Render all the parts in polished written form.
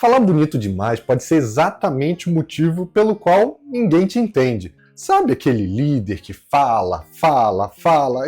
Falar bonito demais pode ser exatamente o motivo pelo qual ninguém te entende. Sabe aquele líder que fala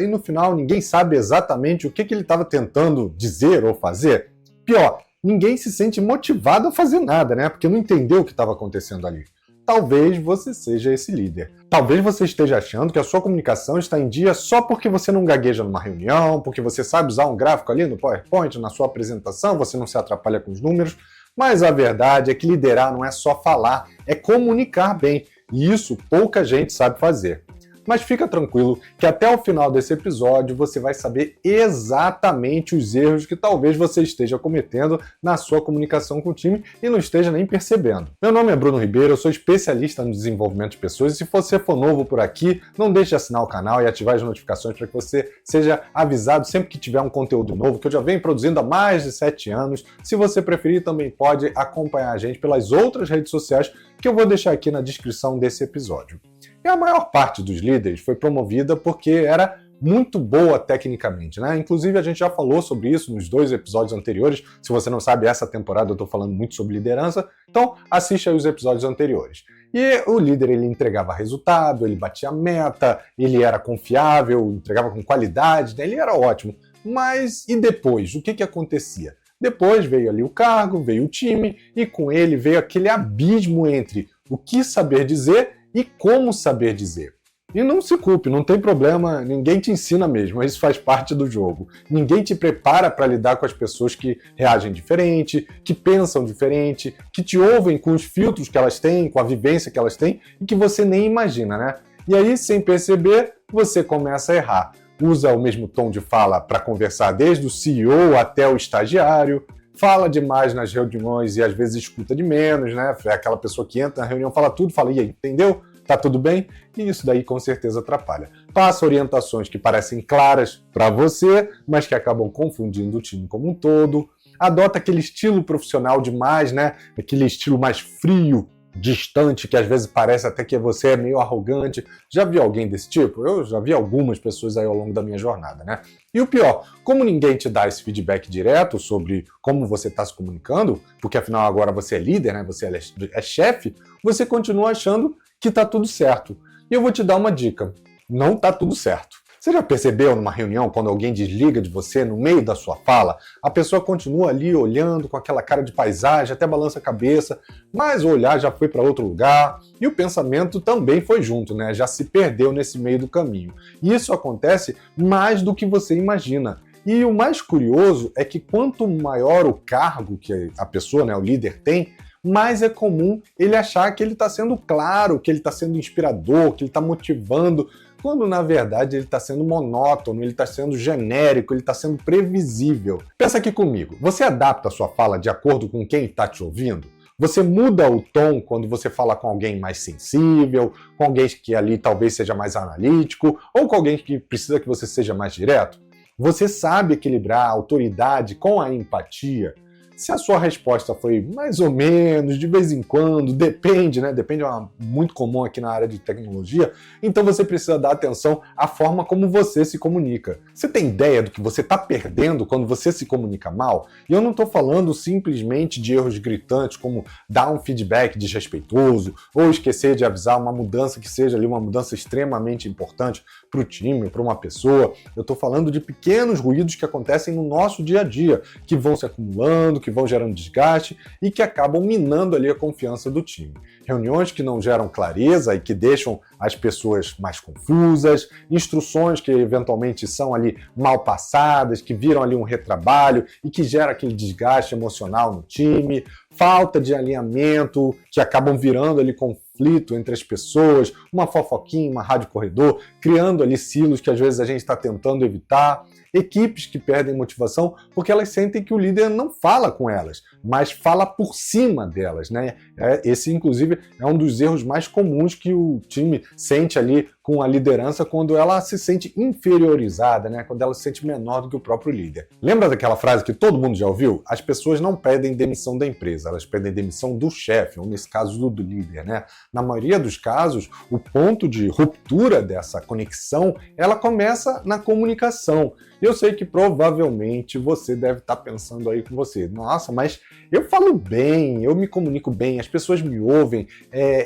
e no final ninguém sabe exatamente o que ele estava tentando dizer ou fazer? Pior, ninguém se sente motivado a fazer nada, né? Porque não entendeu o que estava acontecendo ali. Talvez você seja esse líder. Talvez você esteja achando que a sua comunicação está em dia só porque você não gagueja numa reunião, porque você sabe usar um gráfico ali no PowerPoint, na sua apresentação, você não se atrapalha com os números. Mas a verdade é que liderar não é só falar, é comunicar bem. E isso pouca gente sabe fazer. Mas fica tranquilo que até o final desse episódio você vai saber exatamente os erros que talvez você esteja cometendo na sua comunicação com o time e não esteja nem percebendo. Meu nome é Bruno Ribeiro, eu sou especialista no desenvolvimento de pessoas e se você for novo por aqui, não deixe de assinar o canal e ativar as notificações para que você seja avisado sempre que tiver um conteúdo novo, que eu já venho produzindo há mais de 7 anos. Se você preferir, também pode acompanhar a gente pelas outras redes sociais que eu vou deixar aqui na descrição desse episódio. E a maior parte dos líderes foi promovida porque era muito boa tecnicamente, né? Inclusive a gente já falou sobre isso nos 2 episódios anteriores. Se você não sabe, essa temporada eu estou falando muito sobre liderança, então assiste aí os episódios anteriores. E o líder, ele entregava resultado, ele batia meta, ele era confiável, entregava com qualidade, né? Ele era ótimo. Mas e depois? O que acontecia? Depois veio ali o cargo, veio o time e com ele veio aquele abismo entre o que saber dizer e como saber dizer. E não se culpe, não tem problema, ninguém te ensina mesmo, isso faz parte do jogo. Ninguém te prepara para lidar com as pessoas que reagem diferente, que pensam diferente, que te ouvem com os filtros que elas têm, com a vivência que elas têm e que você nem imagina, né? E aí, sem perceber, você começa a errar. Usa o mesmo tom de fala para conversar desde o CEO até o estagiário, fala demais nas reuniões e às vezes escuta de menos, né? É aquela pessoa que entra na reunião, fala tudo, fala, e aí, entendeu? Tá tudo bem? E isso daí com certeza atrapalha. Passa orientações que parecem claras para você, mas que acabam confundindo o time como um todo. Adota aquele estilo profissional demais, né? Aquele estilo mais frio, distante, que às vezes parece até que você é meio arrogante. Já vi alguém desse tipo? Eu já vi algumas pessoas aí ao longo da minha jornada, né? E o pior, como ninguém te dá esse feedback direto sobre como você está se comunicando, porque afinal agora você é líder, né? Você é chefe, você continua achando que tá tudo certo. E eu vou te dar uma dica, não tá tudo certo. Você já percebeu numa reunião, quando alguém desliga de você no meio da sua fala, a pessoa continua ali olhando com aquela cara de paisagem, até balança a cabeça, mas o olhar já foi para outro lugar e o pensamento também foi junto, né? Já se perdeu nesse meio do caminho. E isso acontece mais do que você imagina. E o mais curioso é que quanto maior o cargo que a pessoa, né, o líder tem, mais é comum ele achar que ele está sendo claro, que ele está sendo inspirador, que ele está motivando, quando na verdade ele está sendo monótono, ele está sendo genérico, ele está sendo previsível. Pensa aqui comigo, você adapta a sua fala de acordo com quem está te ouvindo? Você muda o tom quando você fala com alguém mais sensível, com alguém que ali talvez seja mais analítico, ou com alguém que precisa que você seja mais direto? Você sabe equilibrar a autoridade com a empatia? Se a sua resposta foi mais ou menos, de vez em quando, depende, né? Depende, é muito comum aqui na área de tecnologia, então você precisa dar atenção à forma como você se comunica. Você tem ideia do que você está perdendo quando você se comunica mal? E eu não estou falando simplesmente de erros gritantes, como dar um feedback desrespeitoso, ou esquecer de avisar uma mudança que seja ali uma mudança extremamente importante para o time, para uma pessoa. Eu estou falando de pequenos ruídos que acontecem no nosso dia a dia, que vão se acumulando, que vão gerando desgaste e que acabam minando ali a confiança do time. Reuniões que não geram clareza e que deixam as pessoas mais confusas, instruções que eventualmente são ali mal passadas, que viram ali um retrabalho e que gera aquele desgaste emocional no time, falta de alinhamento, que acabam virando ali conflito entre as pessoas, uma fofoquinha, uma rádio corredor, criando ali silos que às vezes a gente está tentando evitar. Equipes que perdem motivação porque elas sentem que o líder não fala com elas, mas fala por cima delas, né? Esse, inclusive, é um dos erros mais comuns que o time sente ali com a liderança quando ela se sente inferiorizada, né? Quando ela se sente menor do que o próprio líder. Lembra daquela frase que todo mundo já ouviu? As pessoas não pedem demissão da empresa, elas pedem demissão do chefe, ou nesse caso do líder, né? Na maioria dos casos, o ponto de ruptura dessa conexão, ela começa na comunicação. E eu sei que provavelmente você deve estar pensando aí com você, nossa, mas eu falo bem, eu me comunico bem, as pessoas me ouvem,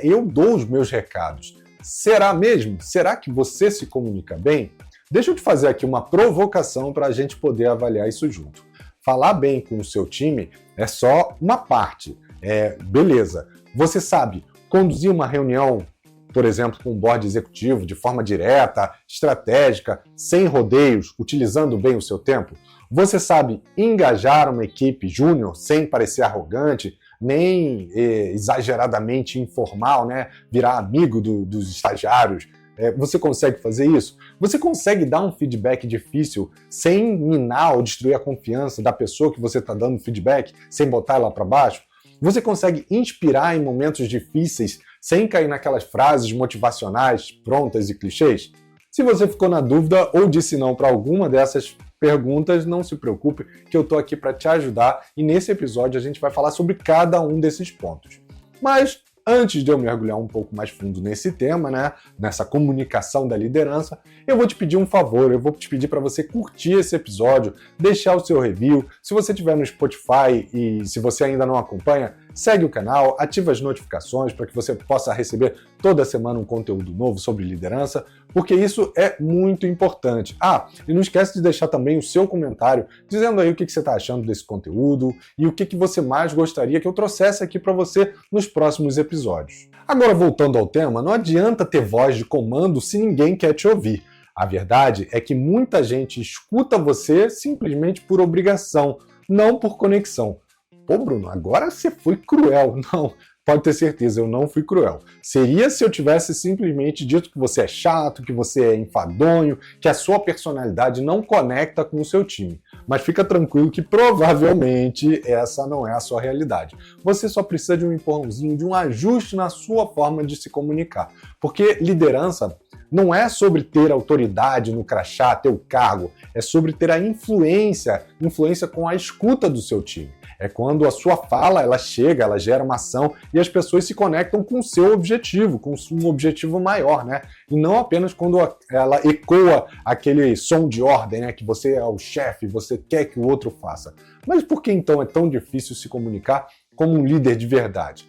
eu dou os meus recados. Será mesmo? Será que você se comunica bem? Deixa eu te fazer aqui uma provocação para a gente poder avaliar isso junto. Falar bem com o seu time é só uma parte. Beleza, você sabe conduzir uma reunião, por exemplo, com um board executivo de forma direta, estratégica, sem rodeios, utilizando bem o seu tempo? Você sabe engajar uma equipe júnior sem parecer arrogante, nem exageradamente informal, né? Virar amigo dos estagiários? Você consegue fazer isso? Você consegue dar um feedback difícil sem minar ou destruir a confiança da pessoa que você está dando feedback, sem botar ela para baixo? Você consegue inspirar em momentos difíceis sem cair naquelas frases motivacionais prontas e clichês? Se você ficou na dúvida ou disse não para alguma dessas perguntas, não se preocupe que eu estou aqui para te ajudar e nesse episódio a gente vai falar sobre cada um desses pontos. Mas antes de eu mergulhar um pouco mais fundo nesse tema, né, nessa comunicação da liderança, eu vou te pedir um favor, eu vou te pedir para você curtir esse episódio, deixar o seu review. Se você estiver no Spotify e se você ainda não acompanha, segue o canal, ativa as notificações para que você possa receber toda semana um conteúdo novo sobre liderança, porque isso é muito importante. E não esquece de deixar também o seu comentário, dizendo aí o que você está achando desse conteúdo e o que você mais gostaria que eu trouxesse aqui para você nos próximos episódios. Agora, voltando ao tema, não adianta ter voz de comando se ninguém quer te ouvir. A verdade é que muita gente escuta você simplesmente por obrigação, não por conexão. Pô, Bruno, agora você foi cruel. Não, pode ter certeza, eu não fui cruel. Seria se eu tivesse simplesmente dito que você é chato, que você é enfadonho, que a sua personalidade não conecta com o seu time. Mas fica tranquilo que provavelmente essa não é a sua realidade. Você só precisa de um empurrãozinho, de um ajuste na sua forma de se comunicar. Porque liderança não é sobre ter autoridade no crachá, ter o cargo, é sobre ter a influência com a escuta do seu time. É quando a sua fala, ela chega, ela gera uma ação e as pessoas se conectam com o seu objetivo, com um objetivo maior, né? E não apenas quando ela ecoa aquele som de ordem, né? Que você é o chefe, você quer que o outro faça. Mas por que então é tão difícil se comunicar como um líder de verdade?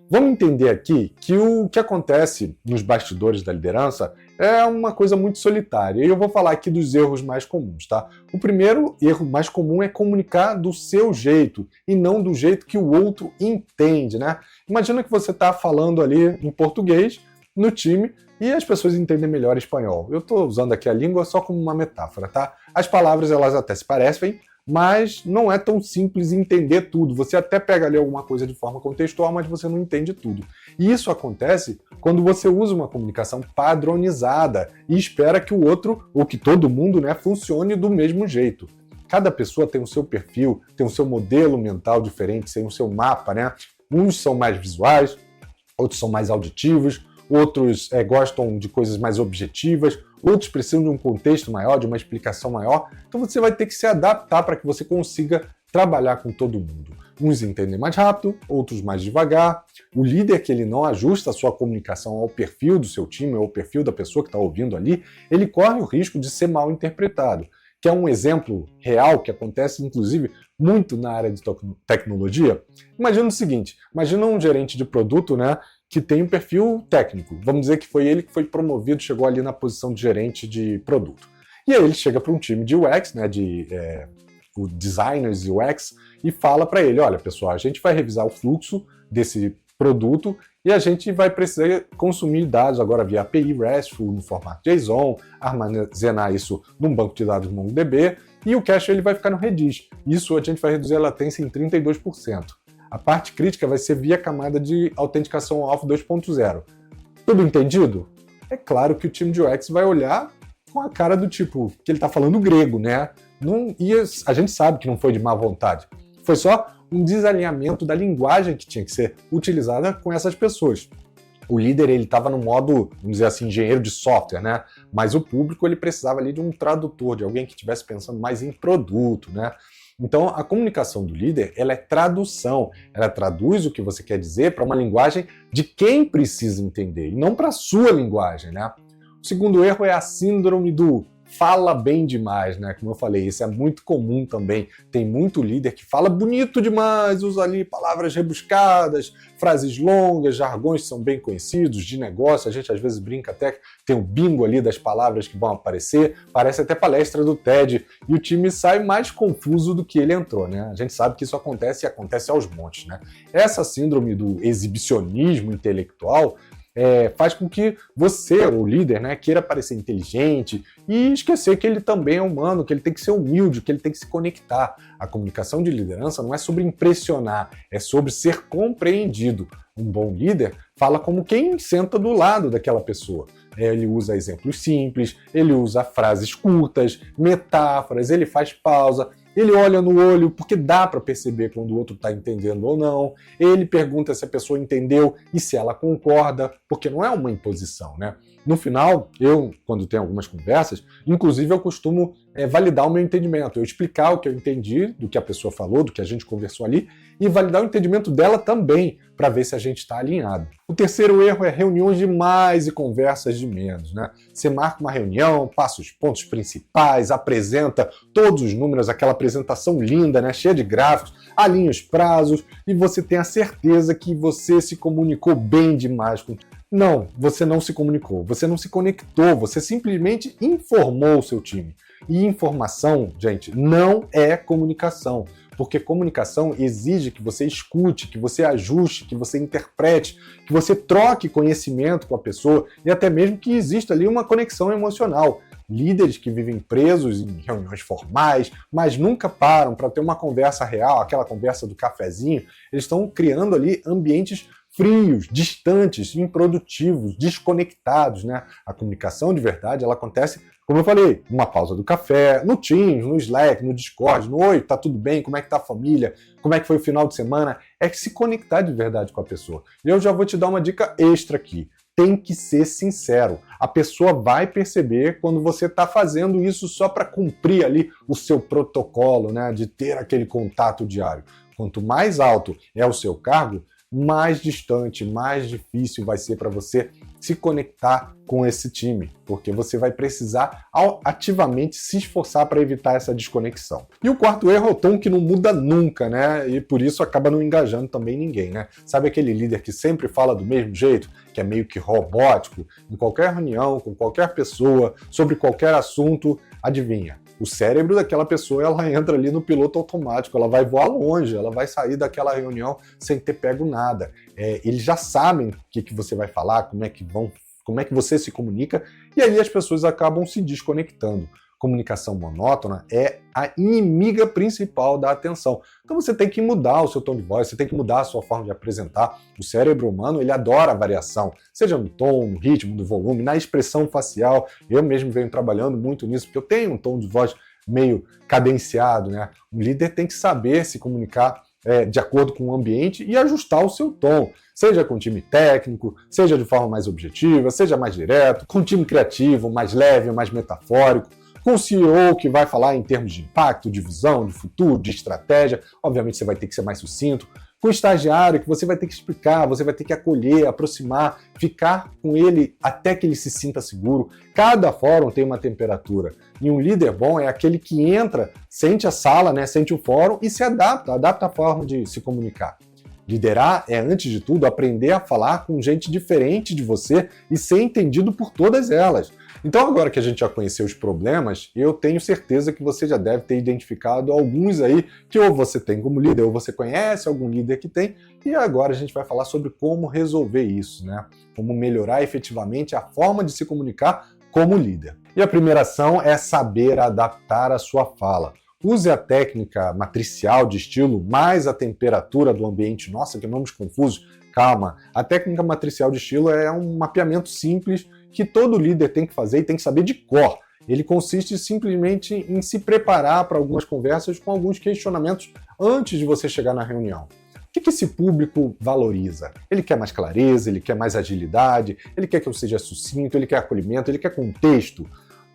Vamos entender aqui que o que acontece nos bastidores da liderança é uma coisa muito solitária. E eu vou falar aqui dos erros mais comuns, tá? O primeiro erro mais comum é comunicar do seu jeito e não do jeito que o outro entende, né? Imagina que você está falando ali em português no time e as pessoas entendem melhor espanhol. Eu estou usando aqui a língua só como uma metáfora, tá? As palavras, elas até se parecem, mas não é tão simples entender tudo. Você até pega ali alguma coisa de forma contextual, mas você não entende tudo. E isso acontece quando você usa uma comunicação padronizada e espera que o outro, ou que todo mundo, né, funcione do mesmo jeito. Cada pessoa tem o seu perfil, tem o seu modelo mental diferente, tem o seu mapa, né? Uns são mais visuais, outros são mais auditivos, outros gostam de coisas mais objetivas, outros precisam de um contexto maior, de uma explicação maior. Então você vai ter que se adaptar para que você consiga trabalhar com todo mundo. Uns entendem mais rápido, outros mais devagar. O líder que ele não ajusta a sua comunicação ao perfil do seu time, ao perfil da pessoa que está ouvindo ali, ele corre o risco de ser mal interpretado. Que é um exemplo real que acontece, inclusive, muito na área de tecnologia. Imagina o seguinte, imagina um gerente de produto, né, que tem um perfil técnico. Vamos dizer que foi ele que foi promovido, chegou ali na posição de gerente de produto. E aí ele chega para um time de UX, né, o designers UX, e fala para ele, olha pessoal, a gente vai revisar o fluxo desse produto e a gente vai precisar consumir dados agora via API RESTful, no formato JSON, armazenar isso num banco de dados MongoDB, e o cache ele vai ficar no Redis. Isso a gente vai reduzir a latência em 32%. A parte crítica vai ser via camada de autenticação AUTH 2.0. Tudo entendido? É claro que o time de UX vai olhar com a cara do tipo, que ele está falando grego, né? E a gente sabe que não foi de má vontade. Foi só um desalinhamento da linguagem que tinha que ser utilizada com essas pessoas. O líder, ele estava no modo, vamos dizer assim, engenheiro de software, né? Mas o público, ele precisava ali de um tradutor, de alguém que estivesse pensando mais em produto, né? Então, a comunicação do líder, ela é tradução. Ela traduz o que você quer dizer para uma linguagem de quem precisa entender, e não para a sua linguagem, né? O segundo erro é a síndrome do fala bem demais, né? Como eu falei, isso é muito comum também. Tem muito líder que fala bonito demais, usa ali palavras rebuscadas, frases longas, jargões que são bem conhecidos, de negócio. A gente às vezes brinca até que tem o bingo ali das palavras que vão aparecer, parece até palestra do TED, e o time sai mais confuso do que ele entrou, né? A gente sabe que isso acontece e acontece aos montes, né? Essa síndrome do exibicionismo intelectual faz com que você, o líder, né, queira parecer inteligente e esquecer que ele também é humano, que ele tem que ser humilde, que ele tem que se conectar. A comunicação de liderança não é sobre impressionar, é sobre ser compreendido. Um bom líder fala como quem senta do lado daquela pessoa. Ele usa exemplos simples, ele usa frases curtas, metáforas, ele faz pausa, ele olha no olho porque dá para perceber quando o outro está entendendo ou não, ele pergunta se a pessoa entendeu e se ela concorda, porque não é uma imposição, né? No final, quando tenho algumas conversas, inclusive eu costumo validar o meu entendimento, eu explicar o que eu entendi do que a pessoa falou, do que a gente conversou ali, e validar o entendimento dela também, para ver se a gente está alinhado. O terceiro erro é reuniões de mais e conversas de menos, né? Você marca uma reunião, passa os pontos principais, apresenta todos os números, aquela apresentação linda, né? Cheia de gráficos, alinha os prazos, e você tem a certeza que você se comunicou bem demais com... Não, você não se comunicou, você não se conectou, você simplesmente informou o seu time. E informação, gente, não é comunicação, porque comunicação exige que você escute, que você ajuste, que você interprete, que você troque conhecimento com a pessoa e até mesmo que exista ali uma conexão emocional. Líderes que vivem presos em reuniões formais, mas nunca param para ter uma conversa real, aquela conversa do cafezinho, eles estão criando ali ambientes frios, distantes, improdutivos, desconectados, né? A comunicação de verdade, ela acontece, como eu falei, numa pausa do café, no Teams, no Slack, no Discord, no Oi, tá tudo bem? Como é que tá a família? Como é que foi o final de semana? É que se conectar de verdade com a pessoa. E eu já vou te dar uma dica extra aqui. Tem que ser sincero. A pessoa vai perceber quando você está fazendo isso só para cumprir ali o seu protocolo, né? De ter aquele contato diário. Quanto mais alto é o seu cargo, mais distante, mais difícil vai ser para você se conectar com esse time, porque você vai precisar ativamente se esforçar para evitar essa desconexão. E o quarto erro é o tom que não muda nunca, né? E por isso acaba não engajando também ninguém, né? Sabe aquele líder que sempre fala do mesmo jeito, que é meio que robótico, em qualquer reunião, com qualquer pessoa, sobre qualquer assunto, adivinha? O cérebro daquela pessoa, ela entra ali no piloto automático, ela vai voar longe, ela vai sair daquela reunião sem ter pego nada. Eles já sabem o que você vai falar, como é que você se comunica, e aí as pessoas acabam se desconectando. Comunicação monótona é a inimiga principal da atenção. Então você tem que mudar o seu tom de voz, você tem que mudar a sua forma de apresentar. O cérebro humano, ele adora a variação, seja no tom, no ritmo, no volume, na expressão facial. Eu mesmo venho trabalhando muito nisso, porque eu tenho um tom de voz meio cadenciado, né? Um líder tem que saber se comunicar de acordo com o ambiente e ajustar o seu tom, seja com time técnico, seja de forma mais objetiva, seja mais direto, com time criativo, mais leve, mais metafórico, com o CEO que vai falar em termos de impacto, de visão, de futuro, de estratégia, obviamente você vai ter que ser mais sucinto, com o estagiário que você vai ter que explicar, você vai ter que acolher, aproximar, ficar com ele até que ele se sinta seguro. Cada fórum tem uma temperatura. E um líder bom é aquele que entra, sente a sala, né, sente o fórum e se adapta à forma de se comunicar. Liderar é, antes de tudo, aprender a falar com gente diferente de você e ser entendido por todas elas. Então, agora que a gente já conheceu os problemas, eu tenho certeza que você já deve ter identificado alguns aí que ou você tem como líder, ou você conhece algum líder que tem, e agora a gente vai falar sobre como resolver isso, né? Como melhorar efetivamente a forma de se comunicar como líder. E a primeira ação é saber adaptar a sua fala. Use a técnica matricial de estilo mais a temperatura do ambiente. Nossa, que nomes confusos. Calma, a técnica matricial de estilo é um mapeamento simples que todo líder tem que fazer e tem que saber de cor. Ele consiste simplesmente em se preparar para algumas conversas com alguns questionamentos antes de você chegar na reunião. O que esse público valoriza? Ele quer mais clareza, ele quer mais agilidade, ele quer que eu seja sucinto, ele quer acolhimento, ele quer contexto.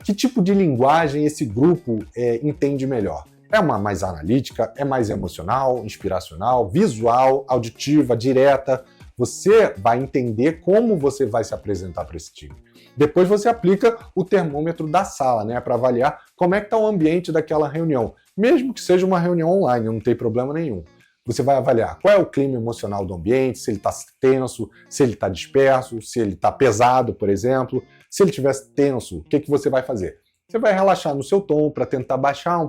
Que tipo de linguagem esse grupo entende melhor? É uma mais analítica, é mais emocional, inspiracional, visual, auditiva, direta? Você vai entender como você vai se apresentar para esse time. Depois você aplica o termômetro da sala, né, para avaliar como é que está o ambiente daquela reunião. Mesmo que seja uma reunião online, não tem problema nenhum. Você vai avaliar qual é o clima emocional do ambiente, se ele está tenso, se ele está disperso, se ele está pesado, por exemplo. Se ele estiver tenso, o que você vai fazer? Você vai relaxar no seu tom para tentar baixar um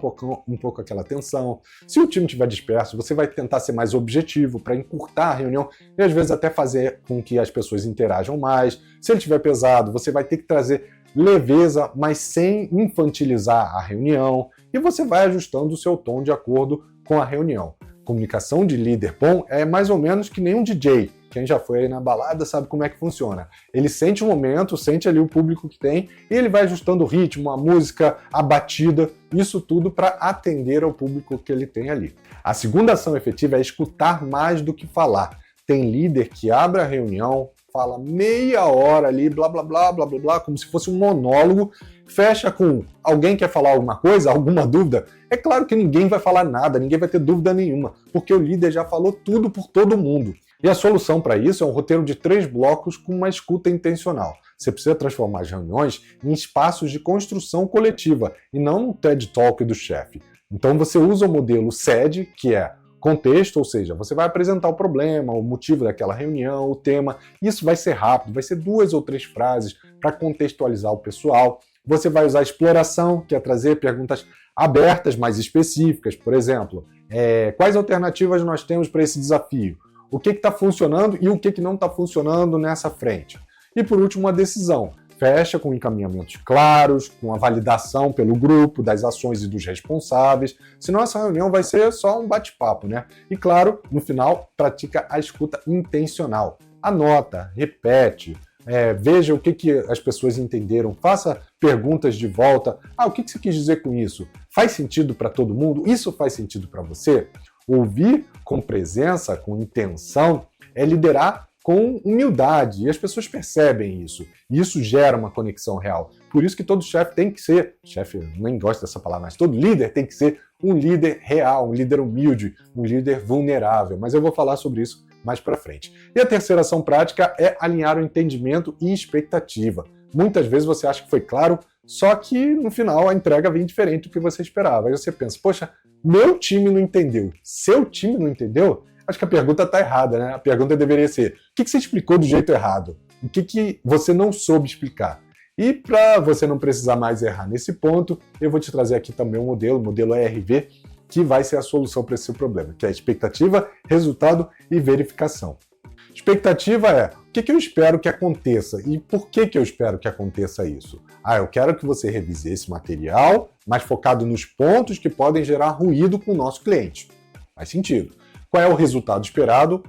pouco aquela tensão. Se o time estiver disperso, você vai tentar ser mais objetivo para encurtar a reunião e às vezes até fazer com que as pessoas interajam mais. Se ele estiver pesado, você vai ter que trazer leveza, mas sem infantilizar a reunião, e você vai ajustando o seu tom de acordo com a reunião. Comunicação de líder bom é mais ou menos que nem um DJ. Quem já foi aí na balada sabe como é que funciona. Ele sente o momento, sente ali o público que tem, e ele vai ajustando o ritmo, a música, a batida, isso tudo para atender ao público que ele tem ali. A segunda ação efetiva é escutar mais do que falar. Tem líder que abre a reunião, fala meia hora ali, blá, blá, blá, blá, blá, blá, como se fosse um monólogo, fecha com alguém quer falar alguma coisa, alguma dúvida? É claro que ninguém vai falar nada, ninguém vai ter dúvida nenhuma, porque o líder já falou tudo por todo mundo. E a solução para isso é um roteiro de 3 blocos com uma escuta intencional. Você precisa transformar as reuniões em espaços de construção coletiva e não no TED Talk do chefe. Então você usa o modelo SED, que é contexto, ou seja, você vai apresentar o problema, o motivo daquela reunião, o tema. Isso vai ser rápido, vai ser 2 ou 3 frases para contextualizar o pessoal. Você vai usar a exploração, que é trazer perguntas abertas, mais específicas. Por exemplo, quais alternativas nós temos para esse desafio? O que está funcionando e o que não está funcionando nessa frente? E por último, a decisão. Fecha com encaminhamentos claros, com a validação pelo grupo, das ações e dos responsáveis, senão essa reunião vai ser só um bate-papo, né? E claro, no final, pratica a escuta intencional. Anota, repete, veja o que as pessoas entenderam, faça perguntas de volta. O que você quis dizer com isso? Faz sentido para todo mundo? Isso faz sentido para você? Ouvir com presença, com intenção, é liderar com humildade, e as pessoas percebem isso, e isso gera uma conexão real. Por isso que todo chefe tem que ser, chefe nem gosta dessa palavra, mas todo líder tem que ser um líder real, um líder humilde, um líder vulnerável, mas eu vou falar sobre isso mais para frente. E a terceira ação prática é alinhar o entendimento e expectativa. Muitas vezes você acha que foi claro, só que no final a entrega vem diferente do que você esperava. Aí você pensa, poxa, meu time não entendeu, seu time não entendeu? Acho que a pergunta está errada, né? A pergunta deveria ser, o que você explicou do jeito errado? O que você não soube explicar? E para você não precisar mais errar nesse ponto, eu vou te trazer aqui também um modelo, o modelo ERV, que vai ser a solução para esse problema, que é expectativa, resultado e verificação. Expectativa é, o que eu espero que aconteça e por que eu espero que aconteça isso? Eu quero que você revise esse material, mas focado nos pontos que podem gerar ruído com o nosso cliente. Faz sentido. Qual é o resultado esperado?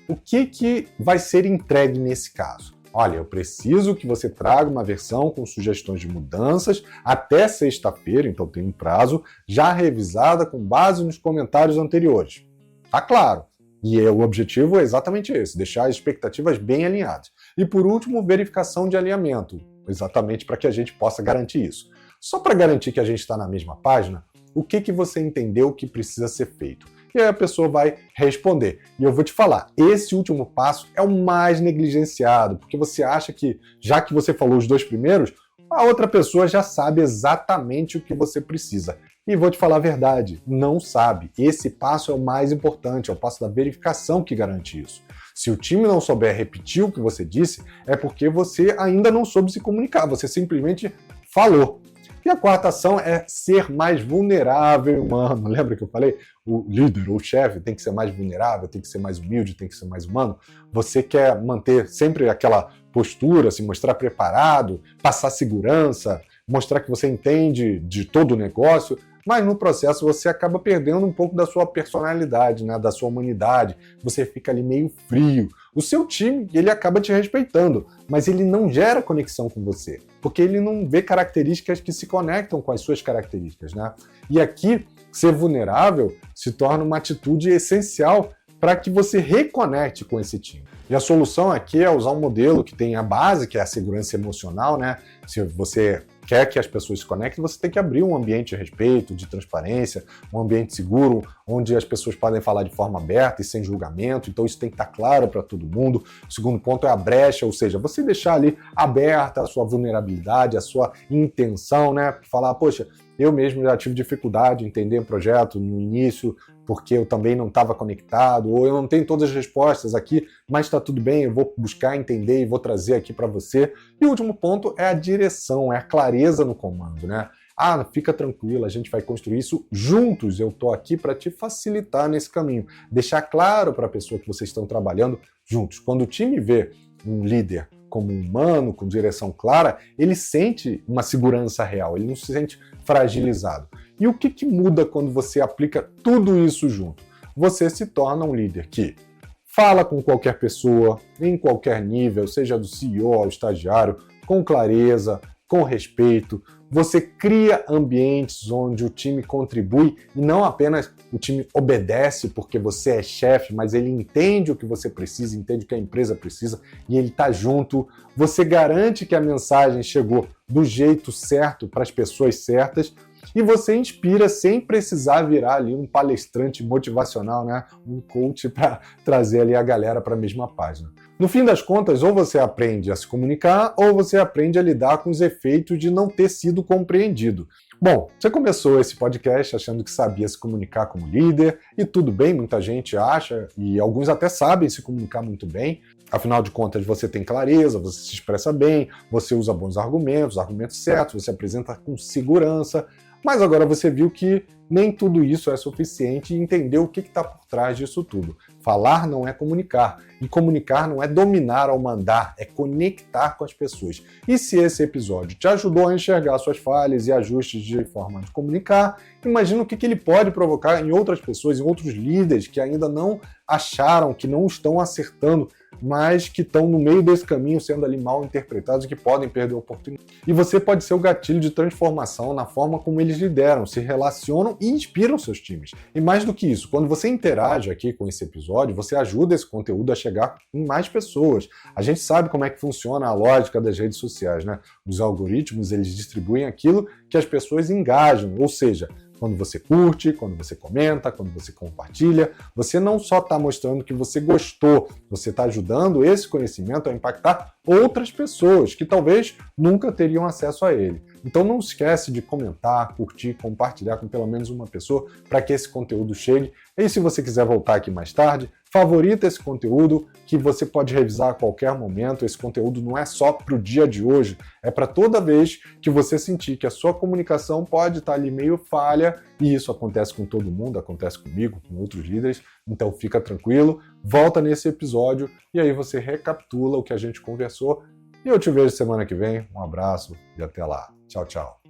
O que vai ser entregue nesse caso? Olha, eu preciso que você traga uma versão com sugestões de mudanças até sexta-feira, então tem um prazo, já revisada com base nos comentários anteriores. Tá claro. E o objetivo é exatamente esse, deixar as expectativas bem alinhadas. E por último, verificação de alinhamento, exatamente para que a gente possa garantir isso. Só para garantir que a gente está na mesma página, o que você entendeu que precisa ser feito? E aí a pessoa vai responder. E eu vou te falar, esse último passo é o mais negligenciado, porque você acha que, já que você falou os 2 primeiros, a outra pessoa já sabe exatamente o que você precisa. E vou te falar a verdade, não sabe. Esse passo é o mais importante, é o passo da verificação que garante isso. Se o time não souber repetir o que você disse, é porque você ainda não soube se comunicar, você simplesmente falou. E a quarta ação é ser mais vulnerável, humano. Lembra que eu falei? O líder ou o chefe tem que ser mais vulnerável, tem que ser mais humilde, tem que ser mais humano. Você quer manter sempre aquela postura, se mostrar preparado, passar segurança, mostrar que você entende de todo o negócio, mas no processo você acaba perdendo um pouco da sua personalidade, né, da sua humanidade, você fica ali meio frio. O seu time, ele acaba te respeitando, mas ele não gera conexão com você, porque ele não vê características que se conectam com as suas características, né? E aqui, ser vulnerável se torna uma atitude essencial para que você reconecte com esse time. E a solução aqui é usar um modelo que tem a base, que é a segurança emocional, né? Se você quer que as pessoas se conectem, você tem que abrir um ambiente de respeito, de transparência, um ambiente seguro, onde as pessoas podem falar de forma aberta e sem julgamento, então isso tem que estar claro para todo mundo. O segundo ponto é a brecha, ou seja, você deixar ali aberta a sua vulnerabilidade, a sua intenção, né? Falar, poxa, eu mesmo já tive dificuldade em entender o projeto no início, porque eu também não estava conectado, ou eu não tenho todas as respostas aqui, mas está tudo bem, eu vou buscar entender e vou trazer aqui para você. E o último ponto é a direção, é a clareza no comando, né? Ah, fica tranquilo, a gente vai construir isso juntos, eu estou aqui para te facilitar nesse caminho. Deixar claro para a pessoa que vocês estão trabalhando juntos. Quando o time vê um líder como humano, com direção clara, ele sente uma segurança real, ele não se sente fragilizado. E o que muda quando você aplica tudo isso junto? Você se torna um líder que fala com qualquer pessoa, em qualquer nível, seja do CEO ao estagiário, com clareza, com respeito. Você cria ambientes onde o time contribui e não apenas o time obedece porque você é chefe, mas ele entende o que você precisa, entende o que a empresa precisa e ele está junto. Você garante que a mensagem chegou do jeito certo para as pessoas certas e você inspira sem precisar virar ali um palestrante motivacional, né? Um coach para trazer ali a galera para a mesma página. No fim das contas, ou você aprende a se comunicar, ou você aprende a lidar com os efeitos de não ter sido compreendido. Bom, você começou esse podcast achando que sabia se comunicar como líder, e tudo bem, muita gente acha, e alguns até sabem se comunicar muito bem. Afinal de contas, você tem clareza, você se expressa bem, você usa bons argumentos, argumentos certos, você apresenta com segurança. Mas agora você viu que nem tudo isso é suficiente e entendeu o que está por trás disso tudo. Falar não é comunicar, e comunicar não é dominar ou mandar, é conectar com as pessoas. E se esse episódio te ajudou a enxergar suas falhas e ajustes de forma de comunicar, imagina o que ele pode provocar em outras pessoas, em outros líderes que ainda não acharam, que não estão acertando, mas que estão no meio desse caminho sendo ali mal interpretados e que podem perder a oportunidade. E você pode ser o gatilho de transformação na forma como eles lideram, se relacionam e inspiram seus times. E mais do que isso, quando você interage aqui com esse episódio, você ajuda esse conteúdo a chegar em mais pessoas. A gente sabe como é que funciona a lógica das redes sociais, né? Os algoritmos, eles distribuem aquilo que as pessoas engajam, ou seja, quando você curte, quando você comenta, quando você compartilha, você não só está mostrando que você gostou, você está ajudando esse conhecimento a impactar outras pessoas que talvez nunca teriam acesso a ele. Então não esquece de comentar, curtir, compartilhar com pelo menos uma pessoa para que esse conteúdo chegue. E se você quiser voltar aqui mais tarde, favorita esse conteúdo que você pode revisar a qualquer momento. Esse conteúdo não é só para o dia de hoje, é para toda vez que você sentir que a sua comunicação pode estar ali meio falha, e isso acontece com todo mundo, acontece comigo, com outros líderes, então fica tranquilo, volta nesse episódio e aí você recapitula o que a gente conversou e eu te vejo semana que vem. Um abraço e até lá. Tchau, tchau.